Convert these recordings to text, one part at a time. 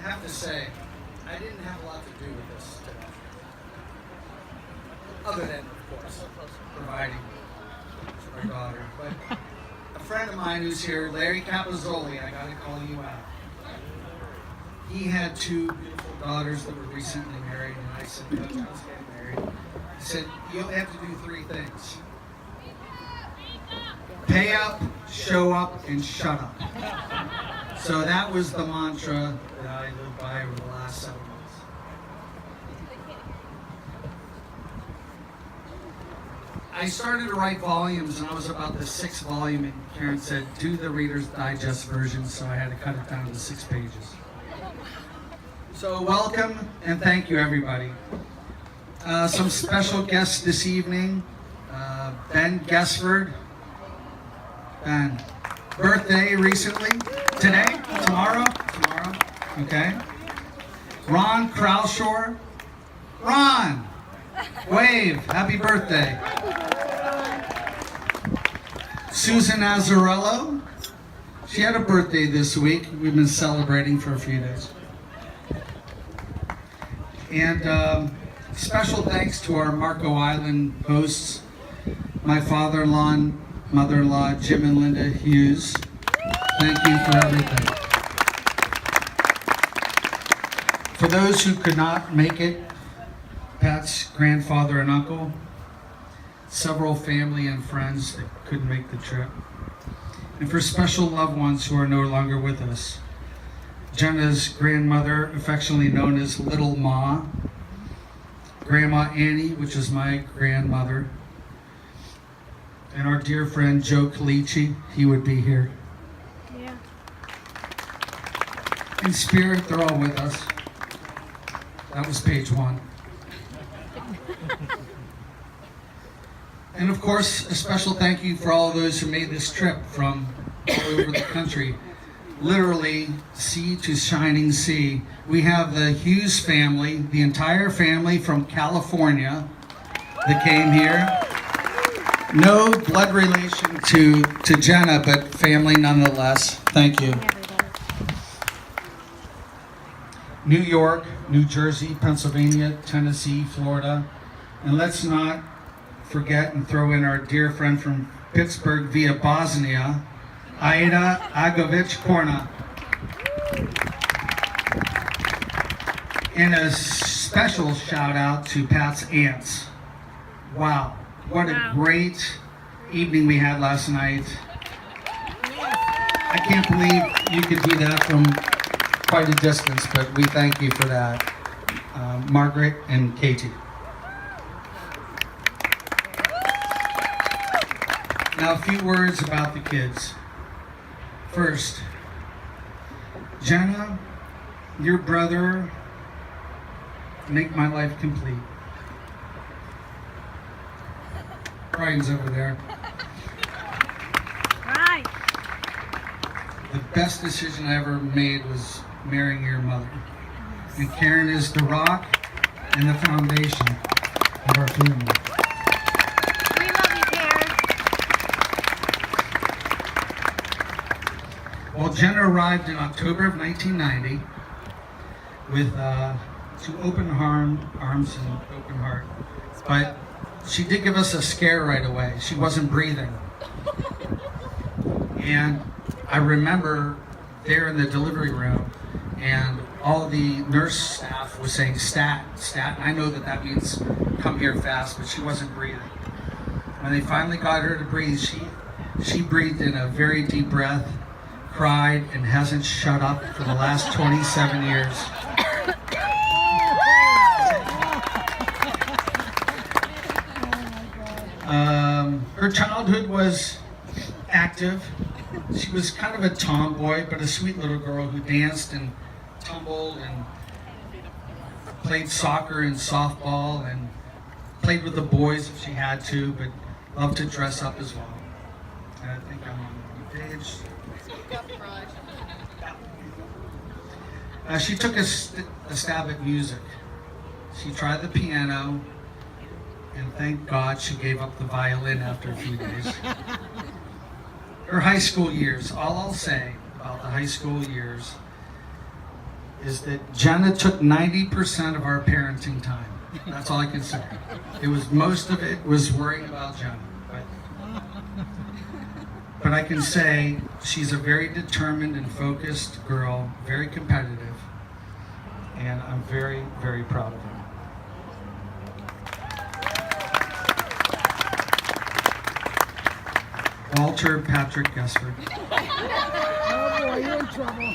have to say, I didn't have a lot to do with this today. Other than, of course, providing for our daughter. But a friend of mine who's here, Larry Capozzoli, I gotta call you out. He had two beautiful daughters that were recently married, and I said, Coach, I was getting married. He said, you only have to do three things. Pay up, show up, and shut up. So that was the mantra that I lived by over the last 7 months. I started to write volumes, and I was about the 6th volume, and Karen said, do the Reader's Digest version, so I had to cut it down to 6 pages. So welcome, and thank you, everybody. Some special guests this evening. Ben Gesford. Ben, birthday recently. Today? Tomorrow? Tomorrow. Okay. Ron Kraushaar. Ron! Wave. Happy birthday. Susan Azzarello. She had a birthday this week. We've been celebrating for a few days. And special thanks to our Marco Island hosts, my father-in-law and mother-in-law, Jim and Linda Hughes. Thank you for everything. For those who could not make it, Pat's grandfather and uncle, several family and friends that couldn't make the trip, and for special loved ones who are no longer with us. Jenna's grandmother, affectionately known as Little Ma, Grandma Annie, which is my grandmother, and our dear friend Joe Calici, he would be here. Yeah. In spirit, they're all with us. That was page 1. And of course, a special thank you for all those who made this trip from all over the country. Literally, sea to shining sea. We have the Hughes family, the entire family from California that came here. No blood relation to Jenna, but family nonetheless. Thank you. New York, New Jersey, Pennsylvania, Tennessee, Florida. And let's not forget and throw in our dear friend from Pittsburgh via Bosnia, Aida Agovic Korna. And a special shout out to Pat's aunts. Wow, what a great evening we had last night. I can't believe you could do that from quite a distance, but we thank you for that. Margaret and Katie. Now a few words about the kids. First, Jenna, your brother, make my life complete. Brian's over there. Right. The best decision I ever made was marrying your mother. And Karen is the rock and the foundation of our family. We love you, Karen. Well, Jenna arrived in October of 1990 with two open arms and open heart. But she did give us a scare right away. She wasn't breathing. And I remember there in the delivery room, and all the nurse staff was saying, stat, stat. And I know that means come here fast, but she wasn't breathing. When they finally got her to breathe, she breathed in a very deep breath, cried, and hasn't shut up for the last 27 years. Her childhood was active. She was kind of a tomboy, but a sweet little girl who danced and tumbled and played soccer and softball and played with the boys if she had to, but loved to dress up as well. And I think I'm on the page. She took a stab at music. She tried the piano, and thank God she gave up the violin after a few days. Her high school years, all I'll say about the high school years is that Jenna took 90% of our parenting time. That's all I can say. It was, most of it was worrying about Jenna. But I can say she's a very determined and focused girl, very competitive, and I'm very, very proud of her. Walter Patrick Gessford. Oh boy, you're in trouble.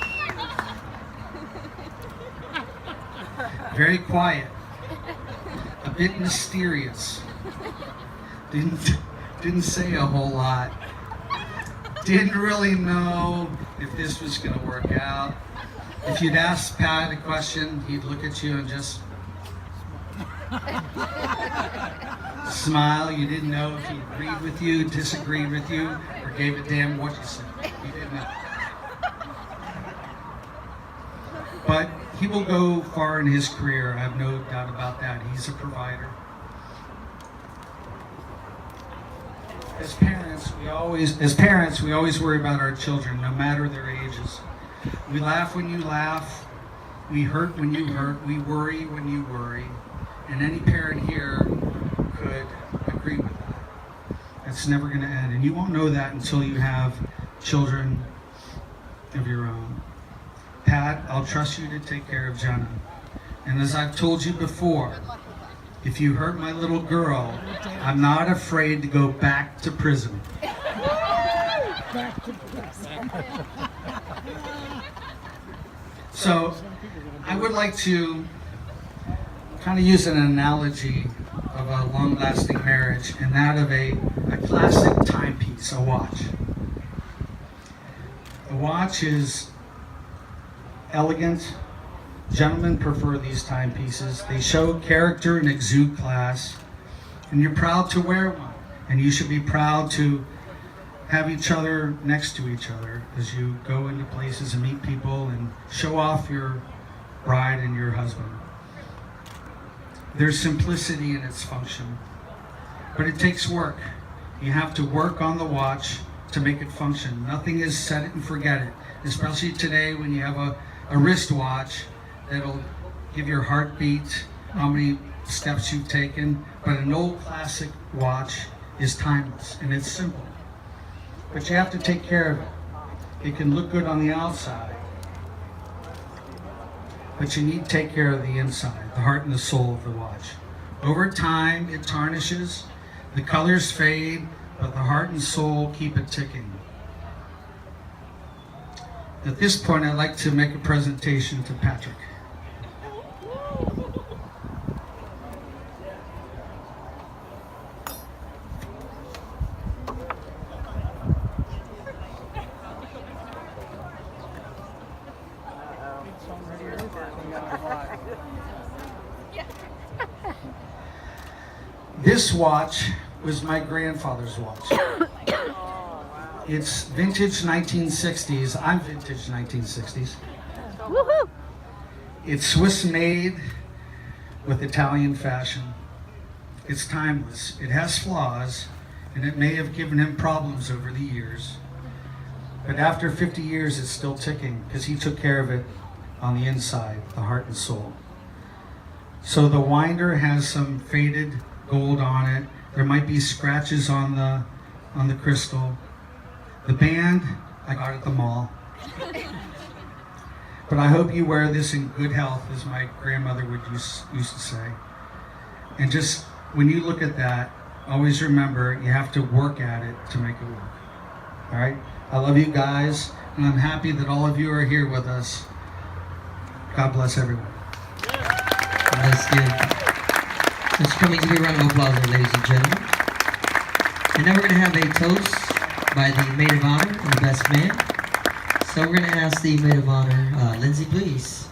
Very quiet, a bit mysterious. Didn't say a whole lot. Didn't really know if this was going to work out. If you'd ask Pat a question, he'd look at you and just smile. You didn't know if he agreed with you, disagreed with you, or gave a damn what you said. You didn't know. But he will go far in his career. I have no doubt about that. He's a provider. As parents, we always worry about our children, no matter their ages. We laugh when you laugh. We hurt when you hurt. We worry when you worry. And any parent here could agree with that. It's never going to end. And you won't know that until you have children of your own. Pat, I'll trust you to take care of Jenna. And as I've told you before, if you hurt my little girl, I'm not afraid to go back to prison. So, I would like to kind of use an analogy of a long-lasting marriage, and that of a classic timepiece, a watch. A watch is elegant. Gentlemen prefer these timepieces. They show character and exude class, and you're proud to wear one. And you should be proud to have each other next to each other as you go into places and meet people and show off your bride and your husband. There's simplicity in its function, but it takes work. You have to work on the watch to make it function. Nothing is set it and forget it, especially today when you have a wristwatch that'll give your heartbeat, how many steps you've taken. But an old classic watch is timeless and it's simple. But you have to take care of it. It can look good on the outside, but you need to take care of the inside, the heart and the soul of the watch. Over time, it tarnishes, the colors fade, but the heart and soul keep it ticking. At this point, I'd like to make a presentation to Patrick. This watch was my grandfather's watch. It's vintage 1960s. I'm vintage 1960s. Woohoo! It's Swiss made with Italian fashion. It's timeless. It has flaws, and it may have given him problems over the years. But after 50 years, it's still ticking because he took care of it on the inside, the heart and soul. So the winder has some faded gold on it. There might be scratches on the crystal. The band, I got at the mall. But I hope you wear this in good health, as my grandmother would used to say. And just, when you look at that, always remember, you have to work at it to make it work. All right? I love you guys, and I'm happy that all of you are here with us. God bless everyone. That's good. Let's come and give you a round of applause, ladies and gentlemen. And now we're going to have a toast by the maid of honor and the best man. So we're going to ask the maid of honor, Lindsay, please.